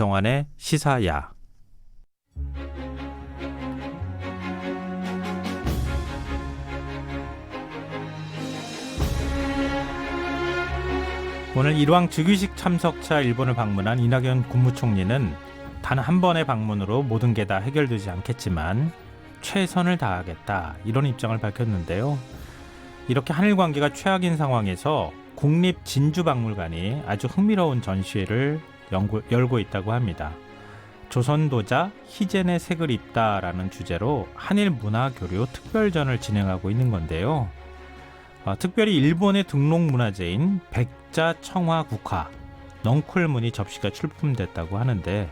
김성환의 시사야. 오늘 일왕 즉위식 참석차 일본을 방문한 이낙연 국무총리는 단 한 번의 방문으로 모든 게 다 해결되지 않겠지만 최선을 다하겠다, 이런 입장을 밝혔는데요. 이렇게 한일 관계가 최악인 상황에서 국립진주박물관이 아주 흥미로운 전시회를 열고 있다고 합니다. 조선도자 희젠의 색을 입다라는 주제로 한일 문화교류 특별전을 진행하고 있는 건데요. 특별히 일본의 등록문화재인 백자청화 국화 넝쿨문이 접시가 출품됐다고 하는데,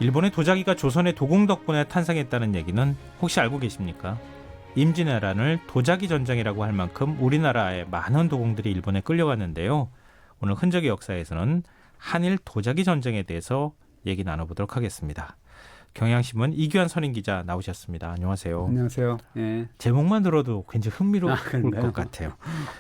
일본의 도자기가 조선의 도공 덕분에 탄생했다는 얘기는 혹시 알고 계십니까? 임진왜란을 도자기 전쟁이라고 할 만큼 우리나라의 많은 도공들이 일본에 끌려갔는데요. 오늘 흔적의 역사에서는 한일 도자기 전쟁에 대해서 얘기 나눠보도록 하겠습니다. 경향신문 이규환 선임기자 나오셨습니다. 안녕하세요. 안녕하세요. 예. 제목만 들어도 굉장히 흥미로울 것 같아요.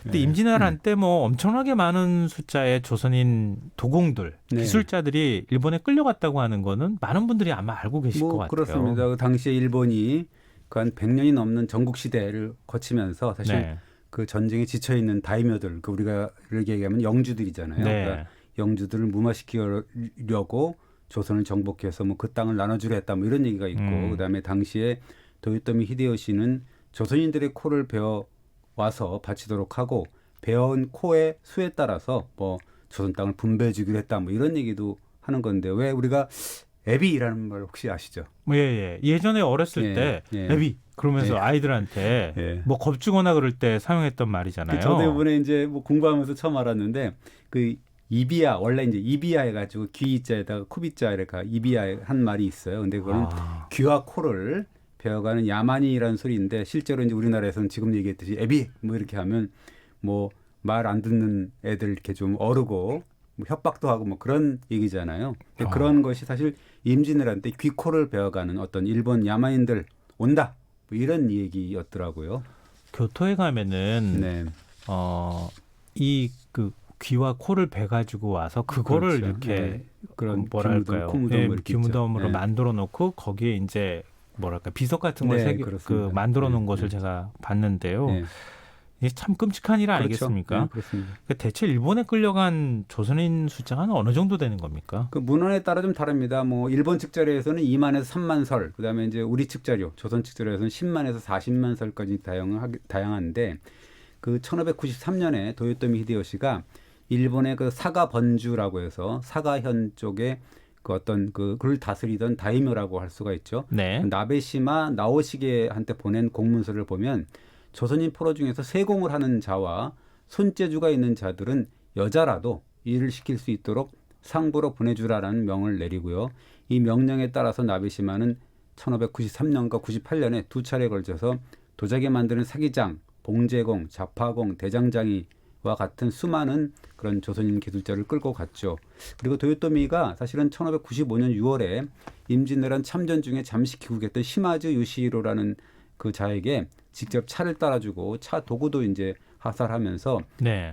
근데 임진왜란 때 뭐 엄청나게 많은 숫자의 조선인 도공들, 네. 기술자들이 일본에 끌려갔다고 하는 거는 많은 분들이 아마 알고 계실 것 같아요. 그렇습니다. 그 당시에 일본이 그 한 100년이 넘는 전국 시대를 거치면서 사실 네. 그 전쟁에 지쳐 있는 다이묘들, 그 우리가 이렇게 얘기하면 영주들이잖아요. 네. 그러니까 영주들을 무마시키려고 조선을 정복해서 뭐 그 땅을 나눠주려 했다, 뭐 이런 얘기가 있고, 그다음에 당시에 도요토미 히데요시는 조선인들의 코를 베어 와서 바치도록 하고, 베어온 코의 수에 따라서 뭐 조선 땅을 분배해 주기로 했다, 뭐 이런 얘기도 하는 건데, 왜 우리가 애비라는 말 혹시 아시죠? 예. 예전에 어렸을 때 애비 그러면서 아이들한테 뭐 겁주거나 그럴 때 사용했던 말이잖아요. 저도 이번에 이제 뭐 공부하면서 처음 알았는데, 그 이비야, 원래 이제 이비야 해가지고 귀자에다가 쿠비자 이렇게 이비야 한 말이 있어요. 근데 그거는 귀와 코를 베어가는 야만이라는 소리인데, 실제로 이제 우리나라에서는 지금 얘기했듯이 애비 뭐 이렇게 하면 뭐 말 안 듣는 애들 이렇게 좀 어르고 뭐 협박도 하고 뭐 그런 얘기잖아요. 근데 그런 것이 사실 임진왜란 때 귀, 코를 베어가는 어떤 일본 야만인들 온다, 뭐 이런 얘기였더라고요. 교토에 가면은 이 그 귀와 코를 베가지고 와서 그거를 그렇죠. 이렇게 그런 뭐랄까요? 귀무덤으로 만들어 놓고 거기에 이제 뭐랄까 비석 같은 걸 만들어 놓은 것을 제가 봤는데요. 이게 참 끔찍한 일 아니겠습니까? 네, 그렇습니다. 대체 일본에 끌려간 조선인 숫자가 어느 정도 되는 겁니까? 그 문헌에 따라 좀 다릅니다. 뭐 일본 측 자료에서는 2만에서 3만 설, 그다음에 이제 우리 측 자료, 조선 측 자료에서는 10만에서 40만 설까지 다양한데, 그 1593년에 도요토미 히데요시가 일본의 그 사가 번주라고 해서 사가현 쪽에 그 어떤 그를 다스리던 다이묘라고 할 수가 있죠. 네. 나베시마 나오시게한테 보낸 공문서를 보면 조선인 포로 중에서 세공을 하는 자와 손재주가 있는 자들은 여자라도 일을 시킬 수 있도록 상부로 보내주라라는 명을 내리고요. 이 명령에 따라서 나베시마는 1593년과 98년에 두 차례에 걸쳐서 도자기 만드는 사기장, 봉제공, 자파공, 대장장이와 같은 수많은 그런 조선인 기술자를 끌고 갔죠. 그리고 도요토미가 사실은 1595년 6월에 임진왜란 참전 중에 잠시 귀국했던 시마즈 요시히로라는 그 자에게 직접 차를 따라주고 차 도구도 이제 하살하면서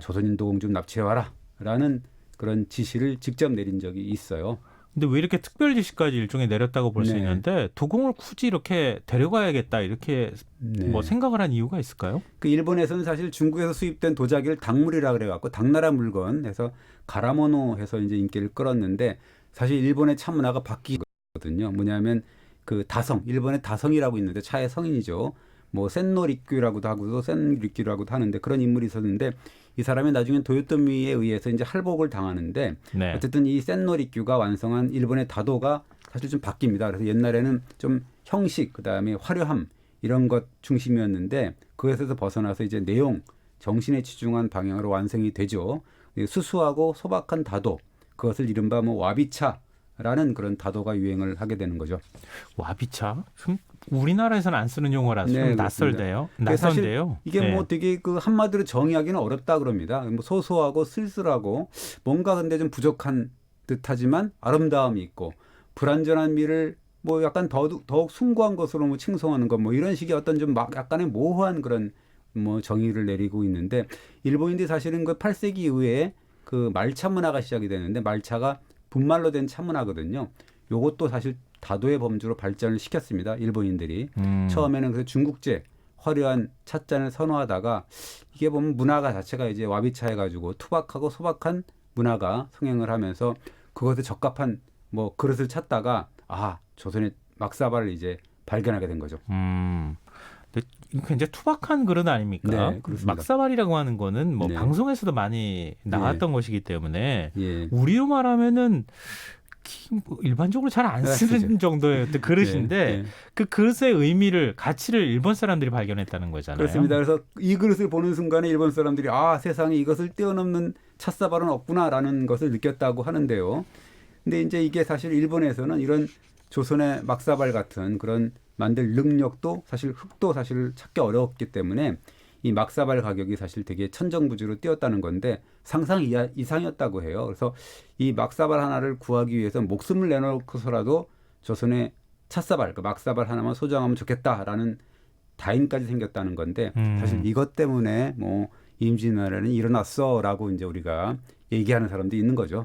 조선인 도공 좀 납치해와라라는 그런 지시를 직접 내린 적이 있어요. 근데 왜 이렇게 특별 지시까지 일종의 내렸다고 볼 수 있는데, 도공을 굳이 이렇게 데려가야겠다 이렇게 뭐 생각을 한 이유가 있을까요? 그 일본에서는 사실 중국에서 수입된 도자기를 당물이라 그래갖고 당나라 물건 해서 가라모노 해서 이제 인기를 끌었는데, 사실 일본의 차 문화가 바뀌거든요. 뭐냐면 그 다성, 일본의 다성이라고 있는데 차의 성인이죠. 뭐 센노리큐라고도 하고도 센리큐라고도 하는데, 그런 인물이 있었는데, 이 사람이 나중에 도요토미에 의해서 이제 할복을 당하는데, 어쨌든 이 센노리큐가 완성한 일본의 다도가 사실 좀 바뀝니다. 그래서 옛날에는 좀 형식, 그다음에 화려함 이런 것 중심이었는데, 그것에서 벗어나서 이제 내용, 정신에 치중한 방향으로 완성이 되죠. 수수하고 소박한 다도, 그것을 이른바 뭐 와비차라는 그런 다도가 유행을 하게 되는 거죠. 와비차? 우리나라에서는 안 쓰는 용어라서 좀 낯설대요. 낯선데요. 이게 뭐 되게 그 한마디로 정의하기는 어렵다 그럽니다. 뭐 소소하고 쓸쓸하고 뭔가 근데 좀 부족한 듯하지만 아름다움이 있고, 불완전한 미를 뭐 약간 더욱 숭고한 것으로 뭐 칭송하는 것, 뭐 이런 식의 어떤 좀 약간의 모호한 그런 뭐 정의를 내리고 있는데, 일본인들이 사실은 그 8세기 이후에 그 말차 문화가 시작이 되는데, 말차가 분말로 된 차문화거든요. 요것도 사실 다도의 범주로 발전을 시켰습니다. 일본인들이. 처음에는 그래서 중국제 화려한 찻잔을 선호하다가 이게 보면 문화가 자체가 이제 와비차해가지고 투박하고 소박한 문화가 성행을 하면서 그것에 적합한 뭐 그릇을 찾다가 조선의 막사발을 이제 발견하게 된 거죠. 근데 이게 굉장히 투박한 그릇 아닙니까? 네, 그렇습니다. 막사발이라고 하는 거는 뭐 네. 방송에서도 많이 나왔던 것이기 때문에 예. 우리로 말하면은 뭐 일반적으로 잘 안 쓰는 정도의 어떤 그릇인데 네, 네. 그 그릇의 의미를 가치를 일본 사람들이 발견했다는 거잖아요. 그렇습니다. 그래서 이 그릇을 보는 순간에 일본 사람들이 세상에 이것을 뛰어넘는 찻사발은 없구나라는 것을 느꼈다고 하는데요. 근데 이제 이게 사실 일본에서는 이런 조선의 막사발 같은 그런 만들 능력도 사실 흙도 사실 찾기 어려웠기 때문에 이 막사발 가격이 사실 되게 천정부지로 뛰었다는 건데 상상 이상이었다고 해요. 그래서 이 막사발 하나를 구하기 위해서 목숨을 내놓고서라도 조선의 찻사발, 그 막사발 하나만 소장하면 좋겠다라는 다인까지 생겼다는 건데 사실 이것 때문에 뭐 임진왜란이 일어났어라고 이제 우리가 얘기하는 사람도 있는 거죠.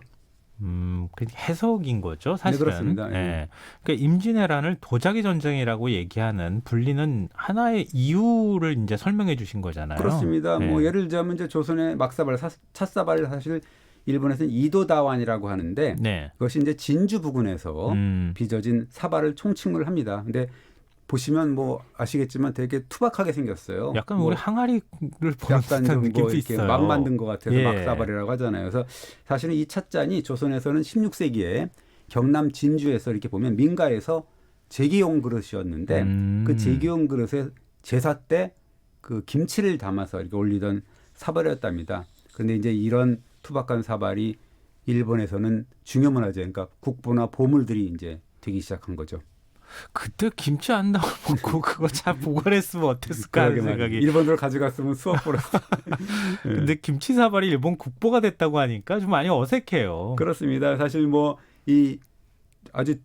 그 해석인 거죠, 사실은. 네, 그렇습니다. 예. 그러니까 임진왜란을 도자기 전쟁이라고 얘기하는 불리는 하나의 이유를 이제 설명해 주신 거잖아요. 그렇습니다. 예. 뭐 예를 들자면 이제 조선의 막사발, 찻사발을 사실 일본에서는 이도다완이라고 하는데 네. 그것이 이제 진주 부근에서 빚어진 사발을 총칭을 합니다. 근데 보시면 뭐 아시겠지만 되게 투박하게 생겼어요. 약간 뭐 우리 항아리를 보는 약간 듯한 좀 느낌도 뭐 이렇게 있어요. 막 만든 것 같아서 예. 막사발이라고 하잖아요. 그래서 사실은 이 찻잔이 조선에서는 16세기에 경남 진주에서 이렇게 보면 민가에서 제기용 그릇이었는데 그 제기용 그릇에 제사 때 그 김치를 담아서 이렇게 올리던 사발이었답니다. 그런데 이제 이런 투박한 사발이 일본에서는 중요문화재, 그러니까 국보나 보물들이 이제 되기 시작한 거죠. 그때 김치 안 나오고 그거 잘 보관했으면 어땠을까 하는 생각이. 일본으로 가져갔으면 수억 벌었어. 근데 김치 사발이 일본 국보가 됐다고 하니까 좀 많이 어색해요. 그렇습니다. 사실 뭐 이 아주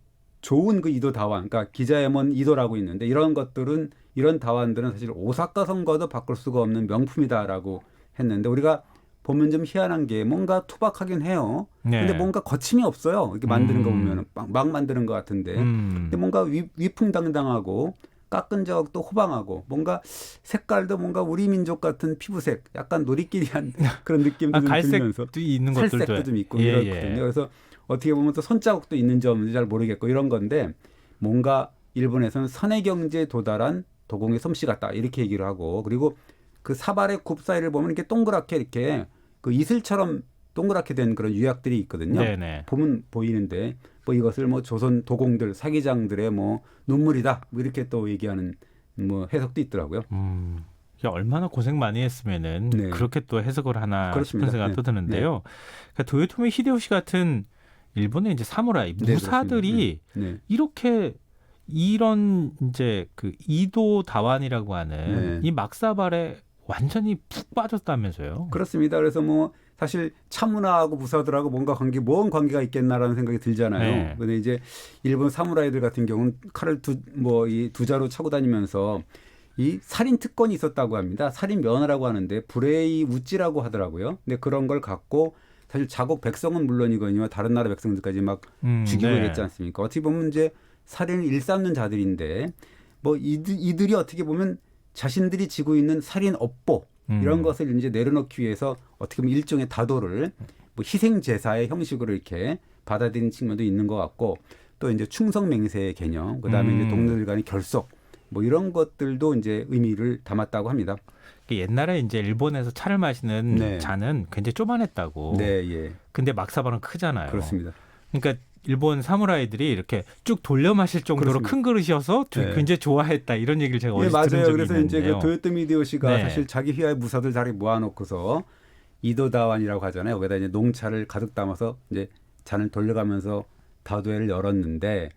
좋은 그 이도 다완, 그러니까 기자에몬 이도라고 있는데 이런 것들은 이런 다완들은 사실 오사카 성과도 바꿀 수가 없는 명품이다라고 했는데 우리가 보면 좀 희한한 게 뭔가 투박하긴 해요. 네. 근데 뭔가 거침이 없어요. 이렇게 만드는 거 보면 막 만드는 것 같은데. 근데 뭔가 위풍당당하고 깎은 적도 호방하고 뭔가 색깔도 뭔가 우리 민족 같은 피부색, 약간 노리끼리한 그런 느낌도 좀 들면서 갈색도 있는 것들도 살색도 좀 있고 이렇거든요. 그래서 어떻게 보면 또 손자국도 있는 점인지 잘 모르겠고 이런 건데 뭔가 일본에서는 선의 경지에 도달한 도공의 솜씨 같다 이렇게 얘기를 하고 그리고 그 사발의 굽 사이를 보면 이렇게 동그랗게 이렇게 그 이슬처럼 동그랗게 된 그런 유약들이 있거든요. 네네. 보면 보이는데 뭐 이것을 뭐 조선 도공들 사기장들의 뭐 눈물이다 뭐 이렇게 또 얘기하는 뭐 해석도 있더라고요. 얼마나 고생 많이 했으면은 네. 그렇게 또 해석을 하나 그렇습니다. 싶은 생각도 드는데요. 네. 그러니까 도요토미 히데요시 같은 일본의 이제 사무라이 무사들이 네. 이렇게 이런 이제 그 이도 다완이라고 하는 이 막사발에 완전히 푹 빠졌다면서요? 그렇습니다. 그래서 뭐 사실 차문화하고 무사들하고 뭔가 뭔 관계가 있겠나라는 생각이 들잖아요. 그런데 이제 일본 사무라이들 같은 경우는 칼을 이 두자로 차고 다니면서 이 살인 특권이 있었다고 합니다. 살인 면허라고 하는데 브레이 우찌라고 하더라고요. 근데 그런 걸 갖고 사실 자국 백성은 물론이거니와 다른 나라 백성들까지 막 죽이고 이랬지 않습니까? 어떻게 보면 이제 살인을 일삼는 자들인데 뭐 이들이 어떻게 보면 자신들이 지고 있는 살인 업보 이런 것을 이제 내려놓기 위해서 어떻게 보면 일종의 다도를 뭐 희생 제사의 형식으로 이렇게 받아들이는 측면도 있는 것 같고 또 이제 충성 맹세의 개념, 그다음에 이제 동료들 간의 결속 뭐 이런 것들도 이제 의미를 담았다고 합니다. 옛날에 이제 일본에서 차를 마시는 잔은 굉장히 조만했다고. 네, 예. 근데 막사발은 크잖아요. 그렇습니다. 그러니까 일본 사무라이들이 이렇게 쭉 돌려 마실 정도로 그렇습니다. 큰 그릇이어서 굉장히 좋아했다 이런 얘기를 제가 어디서 들은 적이 맞아요. 그래서 있는데요. 이제 그 도요토미 히데요시가 사실 자기 휘하의 무사들 자리 모아놓고서 이도다완이라고 하잖아요. 거기다 이제 농차를 가득 담아서 이제 잔을 돌려가면서 다도회를 열었는데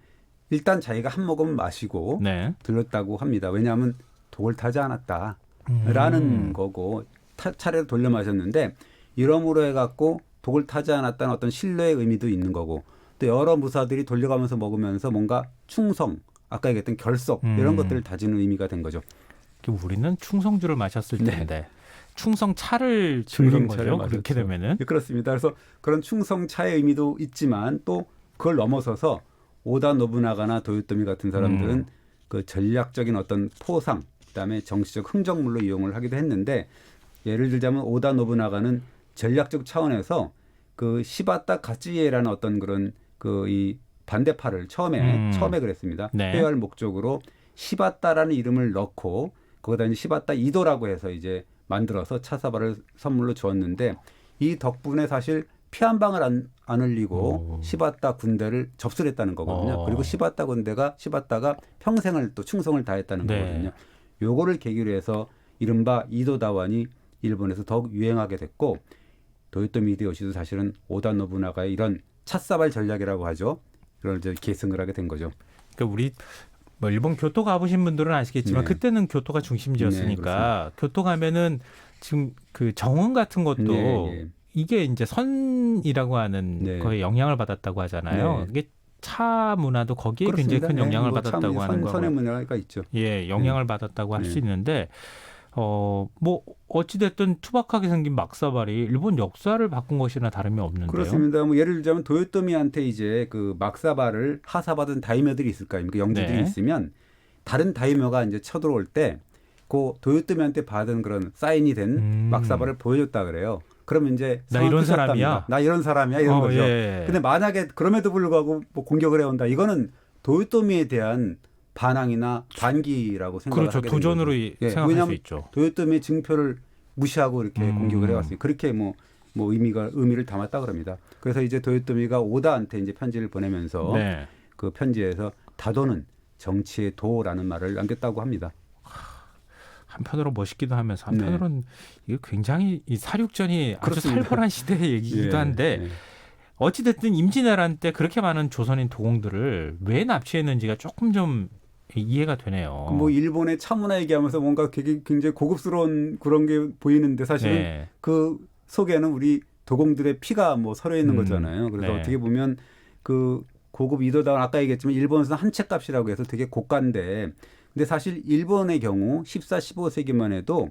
일단 자기가 한 모금 마시고 들렸다고 합니다. 왜냐하면 독을 타지 않았다라는 거고 차례로 돌려 마셨는데 이러므로 해갖고 독을 타지 않았다는 어떤 신뢰의 의미도 있는 거고 또 여러 무사들이 돌려가면서 먹으면서 뭔가 충성, 아까 얘기했던 결속 이런 것들을 다지는 의미가 된 거죠. 우리는 충성주를 마셨을 네. 텐데 충성차를 즐긴 충성차를 거죠. 그렇게 마셨죠. 되면은. 네, 그렇습니다. 그래서 그런 충성차의 의미도 있지만 또 그걸 넘어서서 오다 노부나가나 도요토미 같은 사람들은 그 전략적인 어떤 포상, 그다음에 정치적 흥정물로 이용을 하기도 했는데 예를 들자면 오다 노부나가는 전략적 차원에서 그 시바타 가치에라는 어떤 그런 그 이 반대파를 처음에 그랬습니다. 네. 회유할 목적으로 시바타라는 이름을 넣고 거기다 이제 시바타 이도라고 해서 이제 만들어서 차사바를 선물로 주었는데 이 덕분에 사실 피 한 방울 안 흘리고 시바타 군대를 접수했다는 거거든요. 그리고 시바타가 평생을 또 충성을 다했다는 네. 거거든요. 요거를 계기로 해서 이른바 이도 다완이 일본에서 더욱 유행하게 됐고 도요토미 히데요시도 사실은 오다 노부나가의 이런 찻사발 전략이라고 하죠. 그걸 이제 계승을 하게 된 거죠. 그러니까 우리 뭐 일본 교토 가보신 분들은 아시겠지만 네. 그때는 교토가 중심지였으니까 교토 가면은 지금 그 정원 같은 것도 네. 이게 이제 선이라고 하는 네. 거에 영향을 받았다고 하잖아요. 네. 이게 차 문화도 거기에 그렇습니다. 굉장히 큰 영향을 뭐 받았다고 참 하는 선의 거고. 문화가 있죠. 예, 영향을 받았다고 할 네. 수 있는데 뭐 어찌됐든 투박하게 생긴 막사발이 일본 역사를 바꾼 것이나 다름이 없는데요. 그렇습니다. 뭐 예를 들자면 도요토미한테 이제 그 막사발을 하사받은 다이묘들이 있을 거 아닙니까? 영주들이 네. 있으면 다른 다이묘가 이제 쳐들어올 때 그 도요토미한테 받은 그런 사인이 된 막사발을 보여줬다 그래요. 그러면 이제 나 이런 상황 사람이야. 끝났답니다. 나 이런 사람이야 이런 거죠. 예. 근데 만약에 그럼에도 불구하고 뭐 공격을 해온다. 이거는 도요토미에 대한 반항이나 반기라고 생각을 그렇죠. 하게 된 도전으로 거죠. 생각할 왜냐하면 수 있죠. 도요토미의 증표를 무시하고 이렇게 공격을 해왔으니 그렇게 뭐 의미를 담았다 그럽니다. 그래서 이제 도요토미가 오다한테 이제 편지를 보내면서 네. 그 편지에서 다도는 정치의 도라는 말을 남겼다고 합니다. 한편으로 멋있기도 하면서 한편으로는 이게 굉장히 이 사륙전이 아주 그렇습니다. 살벌한 시대의 얘기이기도 한데 어찌됐든 임진왜란 때 그렇게 많은 조선인 도공들을 왜 납치했는지가 조금 좀 이해가 되네요. 뭐 일본의 차문화 얘기하면서 뭔가 굉장히 고급스러운 그런 게 보이는데 사실은 네. 그 속에는 우리 도공들의 피가 뭐 서려 있는 거잖아요. 그래서 네. 어떻게 보면 그 고급 이도당 아까 얘기했지만 일본에서는 한 채 값이라고 해서 되게 고가인데 근데 사실 일본의 경우 14, 15세기만 해도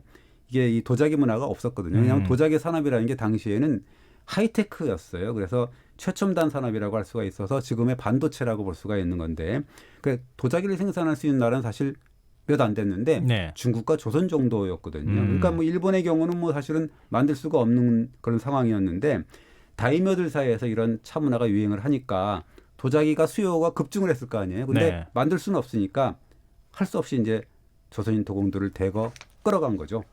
이게 이 도자기 문화가 없었거든요. 왜냐하면 도자기 산업이라는 게 당시에는 하이테크였어요. 그래서 최첨단 산업이라고 할 수가 있어서 지금의 반도체라고 볼 수가 있는 건데 그 도자기를 생산할 수 있는 나라는 사실 몇 안 됐는데 네. 중국과 조선 정도였거든요. 그러니까 뭐 일본의 경우는 뭐 사실은 만들 수가 없는 그런 상황이었는데 다이묘들 사이에서 이런 차 문화가 유행을 하니까 도자기가 수요가 급증을 했을 거 아니에요. 근데 네. 만들 수는 없으니까 할 수 없이 이제 조선인 도공들을 대거 끌어간 거죠.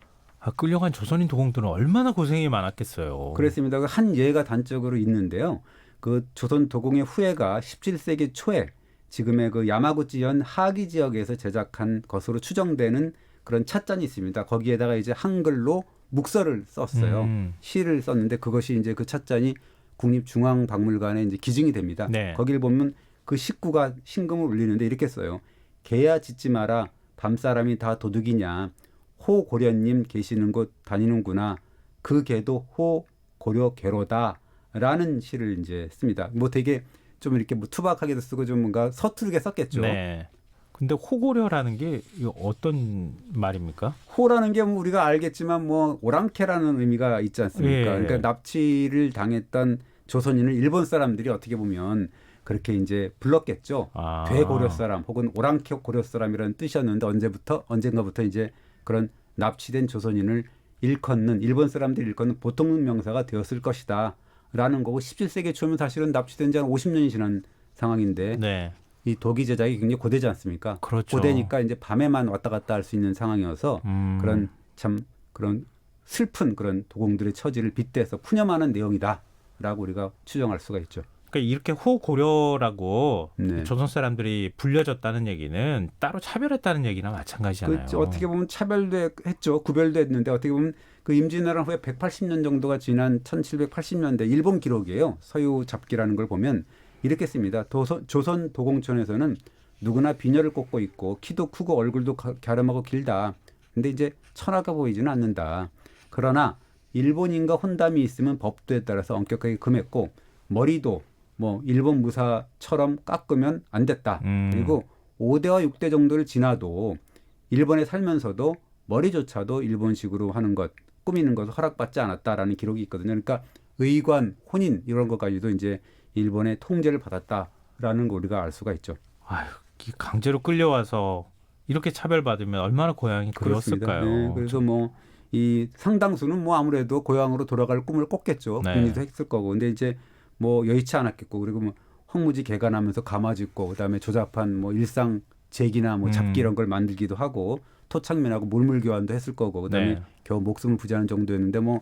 끌려간 조선인 도공들은 얼마나 고생이 많았겠어요. 그랬습니다. 그 한 예가 단적으로 있는데요. 그 조선 도공의 후예가 17세기 초에 지금의 그 야마구치현 하기 지역에서 제작한 것으로 추정되는 그런 찻잔이 있습니다. 거기에다가 이제 한글로 묵서를 썼어요. 시를 썼는데 그것이 이제 그 찻잔이 국립중앙박물관에 이제 기증이 됩니다. 네. 거기를 보면 그 식구가 신금을 울리는데 이렇게 써요. 개야 짖지 마라. 밤사람이 다 도둑이냐. 호 고려님 계시는 곳 다니는구나. 그 개도 호 고려 개로다. 라는 시를 이제 씁니다. 뭐 되게 좀 이렇게 뭐 투박하게도 쓰고 좀 뭔가 서투르게 썼겠죠. 네. 근데 호고려라는 게 이거 어떤 말입니까? 호라는 게 뭐 우리가 알겠지만 뭐 오랑캐라는 의미가 있지 않습니까? 예. 그러니까 납치를 당했던 조선인을 일본 사람들이 어떻게 보면 그렇게 이제 불렀겠죠. 되고려 사람 혹은 오랑캐 고려 사람이라는 뜻이었는데 언젠가부터 이제 그런 납치된 조선인을 일컫는 일본 사람들이 일컫는 보통 명사가 되었을 것이다. 라는 거고 17세기 초면 사실은 납치된 지 한 50년이 지난 상황인데 네. 이 도기 제작이 굉장히 고되지 않습니까? 그렇죠. 고되니까 이제 밤에만 왔다 갔다 할 수 있는 상황이어서 그런 참 그런 슬픈 그런 도공들의 처지를 빗대서 푸념하는 내용이다라고 우리가 추정할 수가 있죠. 그러니까 이렇게 호고려라고 네. 조선 사람들이 불려졌다는 얘기는 따로 차별했다는 얘기나 마찬가지잖아요. 어떻게 보면 차별도 했죠. 구별도 했는데 어떻게 보면 그 임진왜란 후에 180년 정도가 지난 1780년대 일본 기록이에요. 서유 잡기라는 걸 보면 이렇게 씁니다. 조선 도공촌에서는 누구나 비녀를 꽂고 있고 키도 크고 얼굴도 갸름하고 길다. 근데 이제 천하가 보이지는 않는다. 그러나 일본인과 혼담이 있으면 법도에 따라서 엄격하게 금했고 머리도 뭐 일본 무사처럼 깎으면 안 됐다. 그리고 5대와 6대 정도를 지나도 일본에 살면서도 머리조차도 일본식으로 하는 것, 꾸미는 것을 허락받지 않았다라는 기록이 있거든요. 그러니까 의관, 혼인 이런 것까지도 이제 일본의 통제를 받았다라는 거 우리가 알 수가 있죠. 아유, 이 강제로 끌려와서 이렇게 차별받으면 얼마나 고향이 그렇습니다. 그리웠을까요? 네, 그래서 뭐 이 상당수는 뭐 아무래도 고향으로 돌아갈 꿈을 꿨겠죠. 네. 본인도 했을 거고. 근데 이제 뭐 여의치 않았겠고, 그리고 뭐 황무지 개간하면서 가마짓고, 그다음에 조잡한 뭐 일상 제기나 뭐 잡기 이런 걸 만들기도 하고, 토착민하고 물물 교환도 했을 거고, 그다음에 네. 겨우 목숨을 부지하는 정도였는데 뭐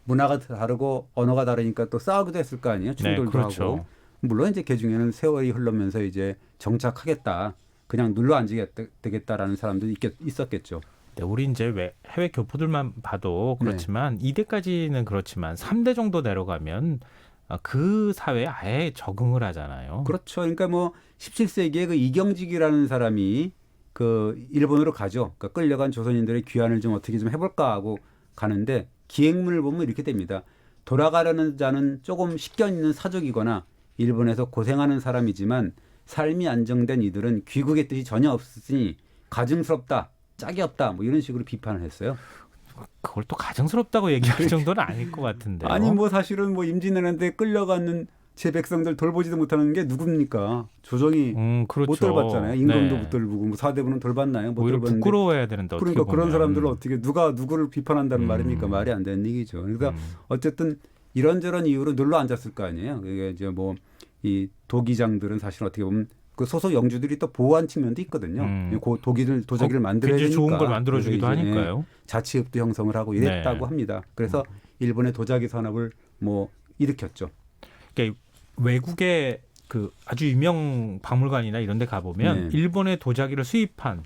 문화가 다르고 언어가 다르니까 또 싸우기도 했을 거 아니에요. 충돌도 그렇죠. 하고. 물론 이제 그 중에는 세월이 흐르면서 이제 정착하겠다, 그냥 눌러 앉게 되겠다라는 사람도 있었겠죠. 네, 우리 이제 왜 해외 교포들만 봐도 그렇지만 2대까지는 그렇지만 3대 정도 내려가면 그 사회에 아예 적응을 하잖아요. 그렇죠. 그러니까 뭐 17세기에 그 이경직이라는 사람이 그 일본으로 가죠. 그러니까 끌려간 조선인들의 귀환을 좀 어떻게 좀 해볼까 하고 가는데 기행문을 보면 이렇게 됩니다. 돌아가려는 자는 조금 식견 있는 사족이거나 일본에서 고생하는 사람이지만 삶이 안정된 이들은 귀국의 뜻이 전혀 없으니 가증스럽다, 짝이 없다, 뭐 이런 식으로 비판을 했어요. 그걸 또 가증스럽다고 얘기할 정도는 아닐 것 같은데요. 아니 뭐 사실은 뭐 임진왜란때 끌려가는 제 백성들 돌보지도 못하는 게 누굽니까? 조정이 그렇죠. 못 돌봤잖아요. 임금도 네. 못 돌보고 뭐 사대부는 돌봤나요? 못 오히려 돌봤는데. 부끄러워해야 되는데 어떻게 그러니까 그런 보면. 사람들을 어떻게 누가 누구를 비판한다는 음. 말입니까? 말이 안 되는 얘기죠. 그러니까 음. 어쨌든 이런저런 이유로 눌러 앉았을 거 아니에요. 그게 이제 뭐 이 도기장들은 사실 어떻게 보면 그 소속 영주들이 또 보호한 측면도 있거든요. 그 도자기를 만들어야 되니까. 좋은 걸 만들어주기도 그래서 이제 하니까요. 자치읍도 형성을 하고 이랬다고 네. 합니다. 그래서 일본의 도자기 산업을 뭐 일으켰죠. 그러니까 외국의 그 아주 유명 박물관이나 이런 데 가보면 네. 일본의 도자기를 수입한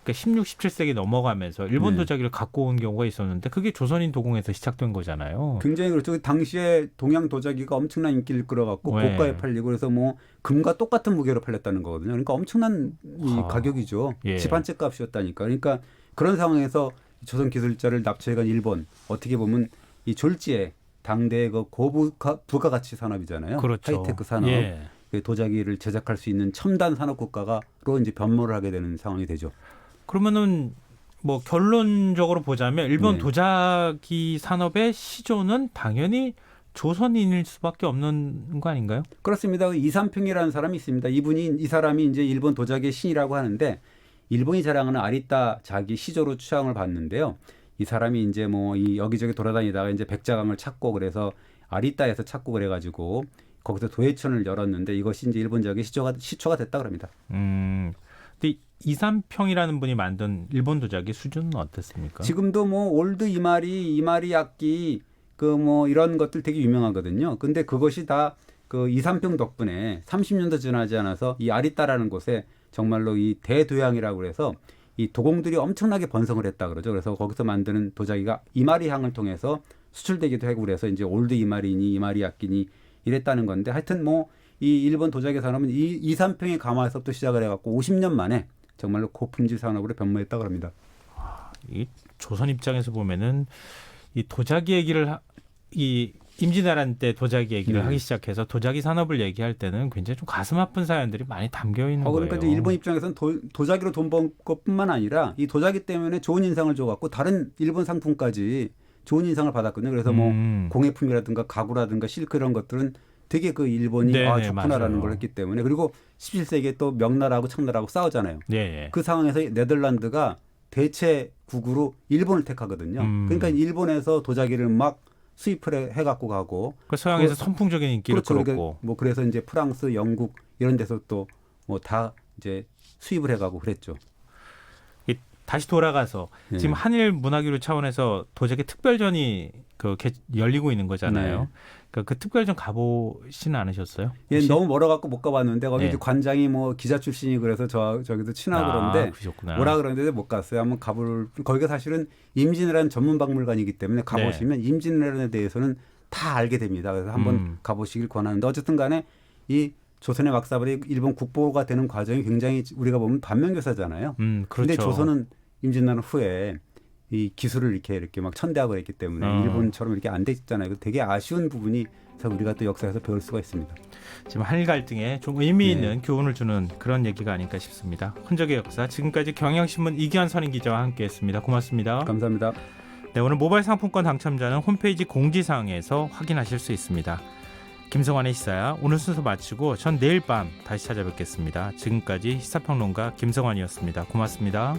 그러니까 16, 17세기 넘어가면서 일본 네. 도자기를 갖고 온 경우가 있었는데 그게 조선인 도공에서 시작된 거잖아요. 굉장히 그렇죠. 당시에 동양 도자기가 엄청난 인기를 끌어갖고 네. 고가에 팔리고 그래서 뭐 금과 똑같은 무게로 팔렸다는 거거든요. 그러니까 엄청난 이 가격이죠. 예. 집 한 채 값이었다니까. 그러니까 그런 상황에서 조선 기술자를 납치해간 일본 어떻게 보면 이 졸지에 당대의 그 부가가치 산업이잖아요. 그렇죠. 하이테크 산업. 예. 그 도자기를 제작할 수 있는 첨단 산업 국가가로 이제 변모를 하게 되는 상황이 되죠. 그러면은 뭐 결론적으로 보자면 일본 네. 도자기 산업의 시조는 당연히 조선인일 수밖에 없는 거 아닌가요? 그렇습니다. 이삼평이라는 사람이 있습니다. 이 사람이 이제 일본 도자기의 신이라고 하는데 일본이 자랑하는 아리따 자기 시조로 추앙을 받는데요. 이 사람이 이제 뭐 이 여기저기 돌아다니다가 이제 백자강을 찾고 그래서 아리따에서 찾고 그래가지고 거기서 도예천을 열었는데 이것이 이제 일본 도자기 시초가 됐다 그럽니다. 근데 이삼평이라는 분이 만든 일본 도자기 수준은 어땠습니까? 지금도 뭐 올드 이마리 악기 그 뭐 이런 것들 되게 유명하거든요. 근데 그것이 다 그 이삼평 덕분에 30년도 지나지 않아서 이 아리따라는 곳에 정말로 이 대도양이라고 그래서 이 도공들이 엄청나게 번성을 했다 그러죠. 그래서 거기서 만드는 도자기가 이마리항을 통해서 수출되기도 하고 그래서 이제 올드 이마리니 이마리 악기니 이랬다는 건데 하여튼 뭐 이 일본 도자기 산업은 이 이삼평의 가마에서부터 시작을 해갖고 50년 만에 정말로 고품질 산업으로 변모했다고 합니다. 이 조선 입장에서 보면은 이 도자기 얘기를 이 임진왜란 때 도자기 얘기를 네. 하기 시작해서 도자기 산업을 얘기할 때는 굉장히 좀 가슴 아픈 사연들이 많이 담겨 있는 그러니까 거예요. 이제 일본 입장에서는 도자기로 돈 번 것뿐만 아니라 이 도자기 때문에 좋은 인상을 줘갖고 다른 일본 상품까지 좋은 인상을 받았거든요. 그래서 뭐 공예품이라든가 가구라든가 실크 이런 것들은 되게 그 일본이 네네, 좋구나라는 맞아요. 걸 했기 때문에 그리고 17세기에 또 명나라하고 청나라하고 싸우잖아요. 예. 그 상황에서 네덜란드가 대체국으로 일본을 택하거든요. 그러니까 일본에서 도자기를 막 수입을 해갖고 가고 그 서양에서 선풍적인 인기를 그렇죠. 끌었고 그러니까 뭐 그래서 이제 프랑스, 영국 이런 데서 또 뭐 다 이제 수입을 해가고 그랬죠. 다시 돌아가서 네. 지금 한일 문화교류 차원에서 도자기 특별전이 열리고 있는 거잖아요. 네. 그 특별전 가보시는 않으셨어요? 예, 혹시? 너무 멀어갖고 못 가봤는데 거기 네. 이제 관장이 뭐 기자 출신이 그래서 저기도 친하고 그런데 그러셨구나. 오라 그러는데 못 갔어요. 한번 거기가 사실은 임진왜란 전문 박물관이기 때문에 가보시면 임진왜란에 대해서는 다 알게 됩니다. 그래서 한번 가보시길 권하는데 어쨌든 간에 이 조선의 막사발이 일본 국보가 되는 과정이 굉장히 우리가 보면 반면교사잖아요. 그렇죠. 근데 조선은 임진왜란 후에 이 기술을 이렇게 막 천대하고 있기 때문에 일본처럼 이렇게 안 됐잖아요. 되게 아쉬운 부분이 우리가 또 역사에서 배울 수가 있습니다. 지금 한일 갈등에 좀 의미 있는 교훈을 주는 그런 얘기가 아닐까 싶습니다. 흔적의 역사, 지금까지 경향신문 이기환 선임 기자와 함께했습니다. 고맙습니다. 감사합니다. 네, 오늘 모바일 상품권 당첨자는 홈페이지 공지사항에서 확인하실 수 있습니다. 김성환의 시사야 오늘 순서 마치고 전 내일 밤 다시 찾아뵙겠습니다. 지금까지 시사평론가 김성환이었습니다. 고맙습니다.